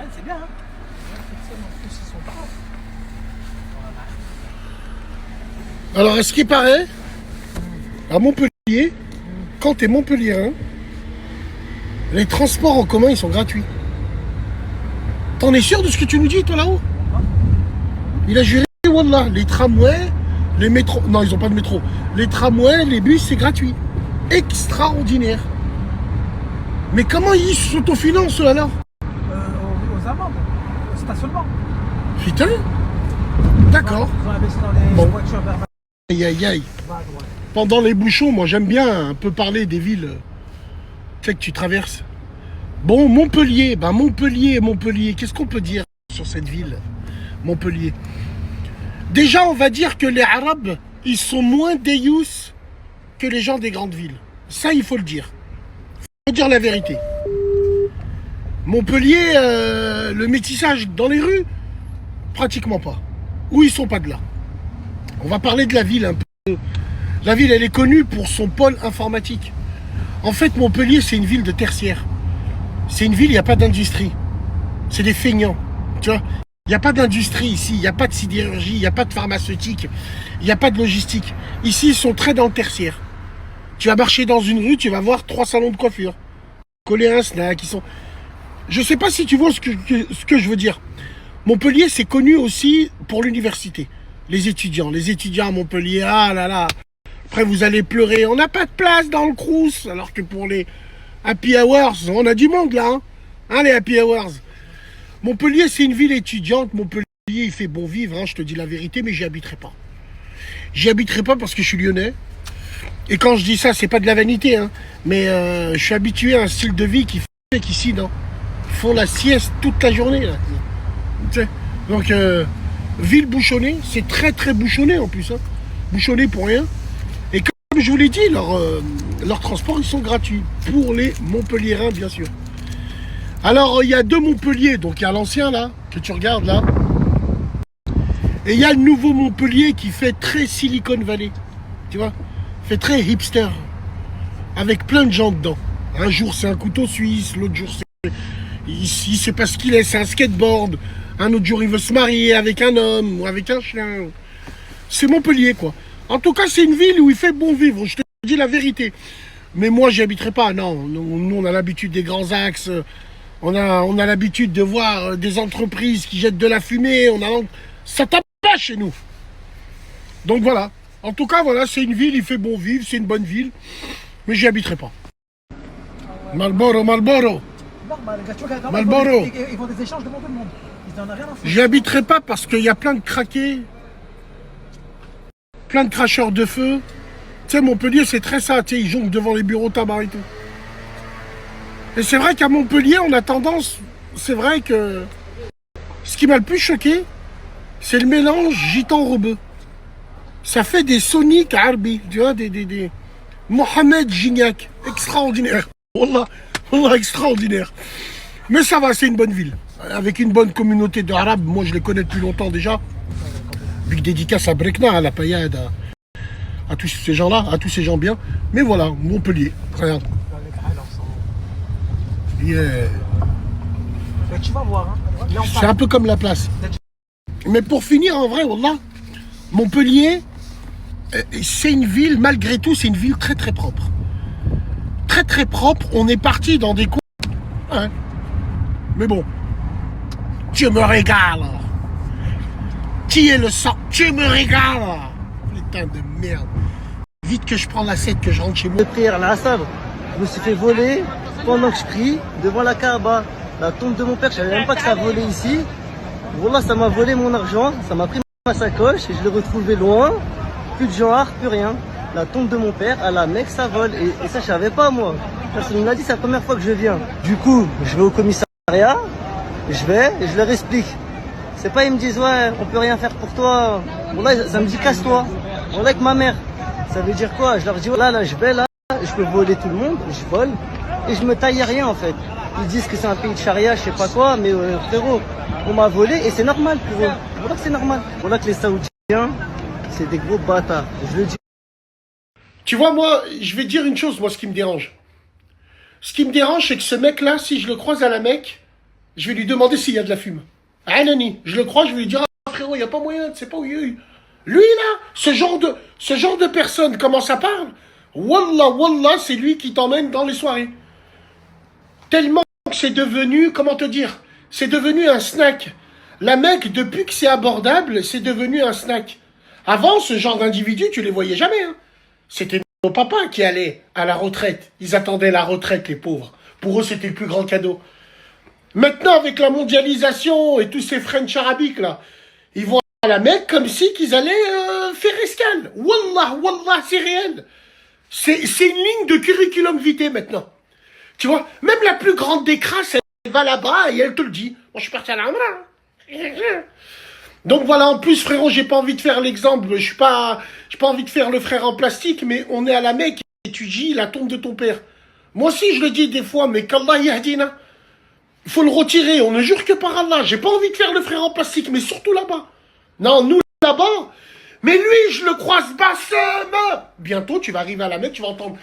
semaine, c'est bien. Hein. En plus, ils sont pas. Alors, à ce qui paraît, à Montpellier, quand t'es Montpellierin, les transports en commun, ils sont gratuits. T'en es sûr de ce que tu nous dis, toi, là-haut? Il a juré, wallah, les tramways, les métros... Non, ils ont pas de métro. Les tramways, les bus, c'est gratuit. Extraordinaire. Mais comment ils s'autofinancent, alors? Aux amendes, au stationnement. Putain. D'accord. Ils ont investi dans les voitures vers Aïe, aïe, aïe. droite. Pendant les bouchons, moi, j'aime bien un peu parler des villes que tu traverses. Bon, Montpellier, Montpellier, qu'est-ce qu'on peut dire sur cette ville, Montpellier? Déjà, on va dire que les Arabes, ils sont moins déyous que les gens des grandes villes. Ça, il faut le dire. Il faut dire la vérité. Montpellier, le métissage dans les rues, pratiquement pas. Ou ils sont pas de là. On va parler de la ville un peu. La ville, elle est connue pour son pôle informatique. En fait, Montpellier, c'est une ville de tertiaire. C'est une ville, il n'y a pas d'industrie. C'est des feignants, tu vois. Il n'y a pas d'industrie ici, il n'y a pas de sidérurgie, il n'y a pas de pharmaceutique, il n'y a pas de logistique. Ici, ils sont très dans le tertiaire. Tu vas marcher dans une rue, tu vas voir 3 salons de coiffure. Coller un snack, ils sont... Je ne sais pas si tu vois ce que je veux dire. Montpellier, c'est connu aussi pour l'université. Les étudiants à Montpellier, ah là là. Après, vous allez pleurer, on n'a pas de place dans le Crous, alors que pour les Happy Hours, on a du monde là, hein, les Happy Hours. Montpellier, c'est une ville étudiante. Montpellier, il fait bon vivre, hein, je te dis la vérité, mais j'y habiterai pas. J'y habiterai pas parce que je suis lyonnais. Et quand je dis ça, c'est pas de la vanité, hein, mais je suis habitué à un style de vie qui fait qu'ici, non. Ils font la sieste toute la journée, là. Tu sais. Donc, ville bouchonnée, c'est très très bouchonné en plus, hein. Bouchonné pour rien. Et comme je vous l'ai dit, leurs transports, ils sont gratuits. Pour les Montpelliérains, bien sûr. Alors, il y a 2 Montpellier. Donc, il y a l'ancien, là, que tu regardes, là. Et il y a le nouveau Montpellier qui fait très Silicon Valley. Tu vois? Fait très hipster. Avec plein de gens dedans. Un jour, c'est un couteau suisse. L'autre jour, c'est... Il sait pas ce qu'il est. C'est un skateboard. Un autre jour, il veut se marier avec un homme ou avec un chien. C'est Montpellier, quoi. En tout cas, c'est une ville où il fait bon vivre. Je te dis la vérité. Mais moi, j'y habiterai pas. Non, nous, on a l'habitude des grands axes. On a l'habitude de voir des entreprises qui jettent de la fumée. Ça tape pas chez nous. Donc voilà. En tout cas, voilà, c'est une ville, il fait bon vivre, c'est une bonne ville. Mais j'y habiterai pas. Marlboro. Normal, tu vois, Marlboro. ils font des échanges de monde. Ils en ont rien à foutre. J'y habiterai pas parce qu'il y a plein de craqués. Plein de cracheurs de feu. Tu sais, Montpellier, c'est très ça. Tu sais, ils jonglent devant les bureaux tabac et tout. Et c'est vrai qu'à Montpellier, on a tendance... C'est vrai que... Ce qui m'a le plus choqué, c'est le mélange gitan-rebeu. Ça fait des Sonic Arbi, tu vois, des Mohamed Gignac. Extraordinaire. Wallah, wallah, extraordinaire. Mais ça va, c'est une bonne ville. Avec une bonne communauté d'Arabes. Moi, je les connais depuis longtemps déjà. Big dédicace à Brekna, à la Payade, à tous ces gens-là, à tous ces gens bien. Mais voilà, Montpellier, regarde. Yeah. Mais tu vas voir, hein. Là, C'est un peu comme la place. Mais pour finir, en vrai, wallah, Montpellier, c'est une ville, malgré tout, c'est une ville très très propre. Très très propre. On est parti dans des coins. Hein. Mais bon, tu me régales. Qui est le sang? Tu me régales. Putain de merde. Vite que je prends la 7, que je rentre chez moi. De prière, la Asab, je me suis fait voler pendant que je prie devant la Kaaba, la tombe de mon père. Je savais même pas que ça volait ici. Voilà, ça m'a volé mon argent, ça m'a pris ma sacoche et je l'ai retrouvé loin. Plus de genre, plus rien. La tombe de mon père, à la Mecque, ça vole. Et ça, je savais pas, moi. Personne ne m'a dit, c'est la première fois que je viens. Du coup, je vais au commissariat, je vais et je leur explique. C'est pas, ils me disent, ouais, on peut rien faire pour toi. Voilà, ça me dit, casse-toi. Voilà, avec ma mère. Ça veut dire quoi? Je leur dis, là, je vais là, je peux voler tout le monde, je vole. Et je me taille rien, en fait. Ils disent que c'est un pays de charia, je sais pas quoi, mais frérot, on m'a volé et c'est normal pour eux. Voilà que c'est normal. Voilà que les Saoudiens, c'est des gros bâtards. Je le dis. Tu vois, moi, je vais te dire une chose, moi, ce qui me dérange. Ce qui me dérange, c'est que ce mec-là, si je le croise à la Mecque, Je vais lui demander s'il y a de la fume. Anani, je le crois, je vais lui dire, ah, frérot, il n'y a pas moyen, tu sais pas où il y a eu. Lui, là, ce genre de personne, comment ça parle? Wallah, wallah, c'est lui qui t'emmène dans les soirées. Tellement que c'est devenu, comment te dire, c'est devenu un snack. La Mecque, depuis que c'est abordable, c'est devenu un snack. Avant, ce genre d'individus, tu les voyais jamais. Hein. C'était nos papas qui allaient à la retraite. Ils attendaient la retraite, les pauvres. Pour eux, c'était le plus grand cadeau. Maintenant, avec la mondialisation et tous ces French arabiques, là, ils vont à la Mecque comme si qu'ils allaient faire escale. Wallah, wallah, c'est réel. C'est une ligne de curriculum vitae maintenant. Tu vois, même la plus grande des crasses, elle va là-bas et elle te le dit. Moi, je suis parti à la Umrah. Donc voilà, en plus, frérot, j'ai pas envie de faire l'exemple. J'ai pas envie de faire le frère en plastique, mais on est à la Mecque et étudie la tombe de ton père. Moi aussi, je le dis des fois, mais qu'Allah yahdina. Il faut le retirer, on ne jure que par Allah. J'ai pas envie de faire le frère en plastique, mais surtout là-bas. Non, nous là-bas. Mais lui, je le croise Bassem. Bientôt, tu vas arriver à la Mecque, tu vas entendre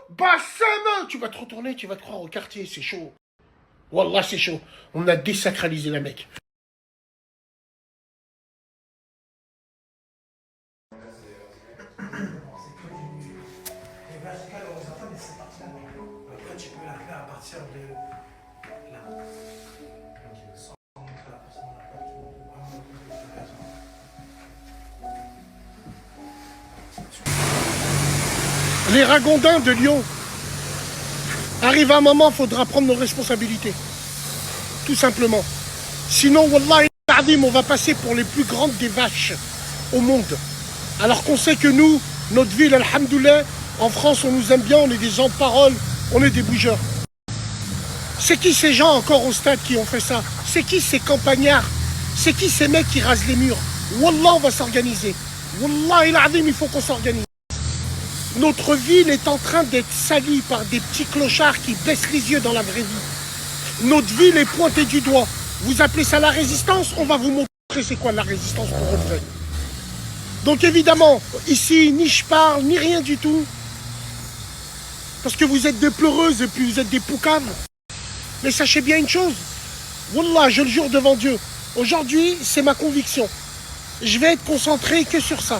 Bassem. Tu vas te retourner, tu vas te croire au quartier, c'est chaud. Wallah, c'est chaud. On a désacralisé la Mecque. Après, tu peux la faire à partir de là. Sans montrer la personne à la porte, tu peux vraiment montrer la personne. Les ragondins de Lyon. Arrive un moment, il faudra prendre nos responsabilités. Tout simplement. Sinon, Wallah, on va passer pour les plus grandes des vaches au monde. Alors qu'on sait que nous, notre ville, alhamdoulilah, en France, on nous aime bien, on est des gens de parole, on est des bougeurs. C'est qui ces gens encore au stade qui ont fait ça? C'est qui ces campagnards? C'est qui ces mecs qui rasent les murs? Wallah, on va s'organiser. Wallah, il faut qu'on s'organise. Notre ville est en train d'être salie par des petits clochards qui baissent les yeux dans la vraie vie. Notre ville est pointée du doigt. Vous appelez ça la résistance? On va vous montrer c'est quoi la résistance pour de vrai. Donc évidemment, ici, ni je parle, ni rien du tout. Parce que vous êtes des pleureuses et puis vous êtes des poucaves. Mais sachez bien une chose. Wallah, je le jure devant Dieu. Aujourd'hui, c'est ma conviction. Je vais être concentré que sur ça.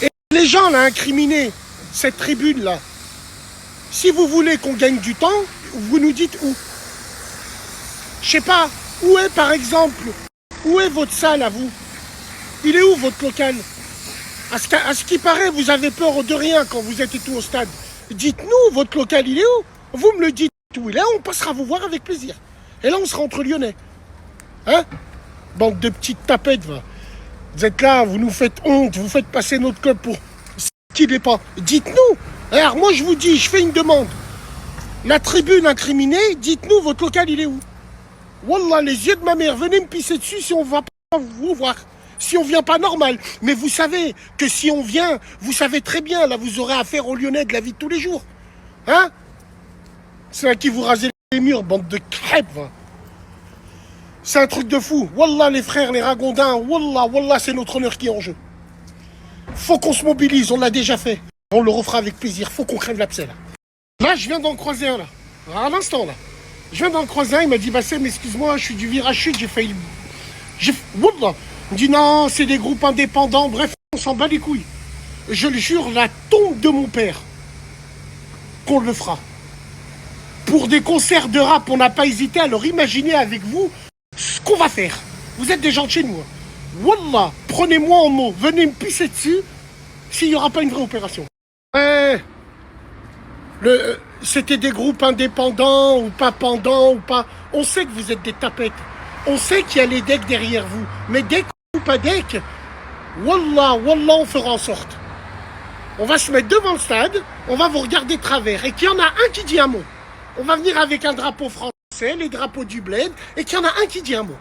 Et les gens là incriminés, cette tribune là, si vous voulez qu'on gagne du temps, vous nous dites où. Je sais pas, où est par exemple, où est votre salle à vous? Il est où votre local? À ce qui paraît, vous avez peur de rien quand vous êtes et tout au stade. Dites-nous, votre local, il est où? Vous me le dites où il est, on passera vous voir avec plaisir. Et là, on sera entre Lyonnais. Hein? Bande de petites tapettes, va. Vous êtes là, vous nous faites honte, vous faites passer notre club pour ce qu'il n'est pas. Dites-nous. Alors, moi, je vous dis, je fais une demande. La tribune incriminée, dites-nous, votre local, il est où? Wallah, les yeux de ma mère, venez me pisser dessus si on ne va pas vous voir. Si on vient pas, normal. Mais vous savez que si on vient, vous savez très bien, là, vous aurez affaire aux Lyonnais de la vie de tous les jours. Hein? C'est à qui vous rasez les murs, bande de crêpes, va. C'est un truc de fou. Wallah, les frères, les ragondins, wallah, wallah, c'est notre honneur qui est en jeu. Faut qu'on se mobilise, on l'a déjà fait. On le refera avec plaisir, faut qu'on crève l'abcès, là. Là, je viens d'en croiser un, là. À l'instant, là. Je viens d'en croiser un, il m'a dit, Bassem, excuse-moi, je suis du virage sud, j'ai failli... Wallah. Il me dit, non, c'est des groupes indépendants, bref, on s'en bat les couilles. Je le jure, la tombe de mon père, qu'on le fera. Pour des concerts de rap, on n'a pas hésité à leur imaginer avec vous ce qu'on va faire. Vous êtes des gens de chez nous. Wallah, prenez-moi en mot, venez me pisser dessus s'il n'y aura pas une vraie opération. C'était des groupes indépendants ou pas pendants ou pas. On sait que vous êtes des tapettes. On sait qu'il y a les decks derrière vous. Mais deck ou pas deck, wallah, wallah, on fera en sorte. On va se mettre devant le stade, on va vous regarder de travers. Et qu'il y en a un qui dit un mot. On va venir avec un drapeau français, les drapeaux du bled, et qu'il y en a un qui dit un mot.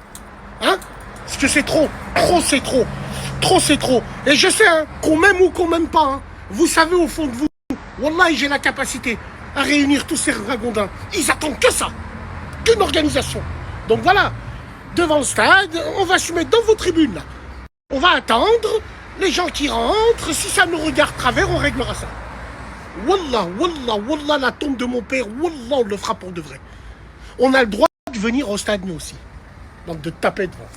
Hein? Parce que c'est trop. Trop, c'est trop. Trop, c'est trop. Et je sais, hein, qu'on m'aime ou qu'on m'aime pas, hein, vous savez au fond de vous, wallah, j'ai la capacité à réunir tous ces ragondins. Ils attendent que ça. Qu'une organisation. Donc voilà. Devant le stade, on va se mettre dans vos tribunes, là. On va attendre les gens qui rentrent. Si ça nous regarde travers, on réglera ça. Wallah, la tombe de mon père, Wallah, on le fera pour de vrai. On a le droit de venir au stade, nous aussi. Donc de taper devant.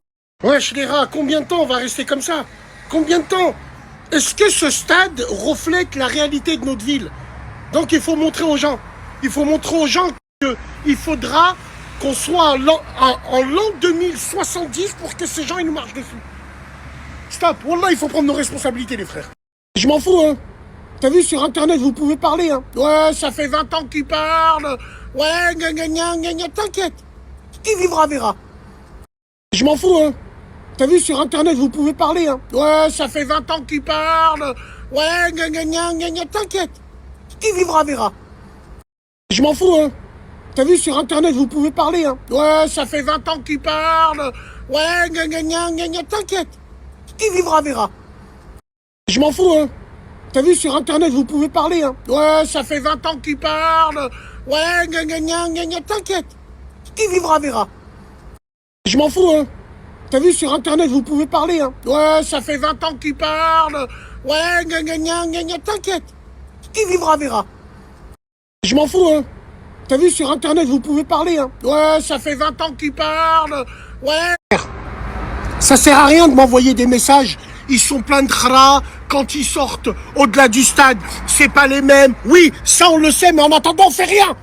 Wesh les rats, combien de temps on va rester comme ça? Combien de temps? Est-ce que ce stade reflète la réalité de notre ville? Donc il faut montrer aux gens. Il faut montrer aux gens qu'il faudra qu'on soit en l'an 2070 pour que ces gens ils nous marchent dessus. Stop, Wallah, il faut prendre nos responsabilités les frères. Je m'en fous, hein. T'as vu sur internet, vous pouvez parler, hein. Ouais, ça fait 20 ans qu'ils parlent. Ouais, gna, t'inquiète. Qui vivra verra. Je m'en fous, hein. T'as vu sur internet, vous pouvez parler, hein. Ouais, ça fait 20 ans qu'ils parlent. Ouais, gna, t'inquiète. Qui vivra verra. Je m'en fous, hein. T'as vu sur internet, vous pouvez parler, hein. Ouais, ça fait 20 ans qu'ils parlent. Ouais, gna, t'inquiète. Qui vivra verra. Je m'en fous, hein. T'as vu sur internet, vous pouvez parler, hein. Ouais, ça fait 20 ans qu'ils parlent. Ouais, gna, t'inquiète. Qui vivra verra. Je m'en fous, hein. T'as vu sur internet, vous pouvez parler, hein. Ouais, ça fait 20 ans qu'ils parlent. Ouais, gna, t'inquiète. Qui vivra verra. Je m'en fous, hein. T'as vu sur internet, vous pouvez parler, hein. Ouais, ça fait 20 ans qu'ils parlent. Ouais. Ça sert à rien de m'envoyer des messages. Ils sont pleins de khara. Quand ils sortent au-delà du stade, c'est pas les mêmes. Oui, ça on le sait, mais en attendant, on fait rien.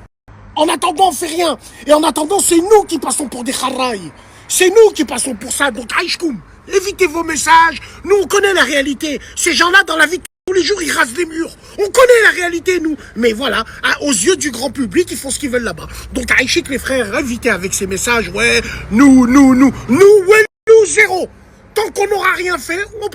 En attendant, on fait rien. Et en attendant, c'est nous qui passons pour des kharaïs. C'est nous qui passons pour ça. Donc, aïchkoum, évitez vos messages. Nous, on connaît la réalité. Ces gens-là, dans la vie, tous les jours, ils rasent des murs. On connaît la réalité, nous. Mais voilà, aux yeux du grand public, ils font ce qu'ils veulent là-bas. Donc, aïchik, les frères, évitez avec ces messages. Ouais, nous, ouais, nous, zéro. Tant qu'on n'aura rien fait, on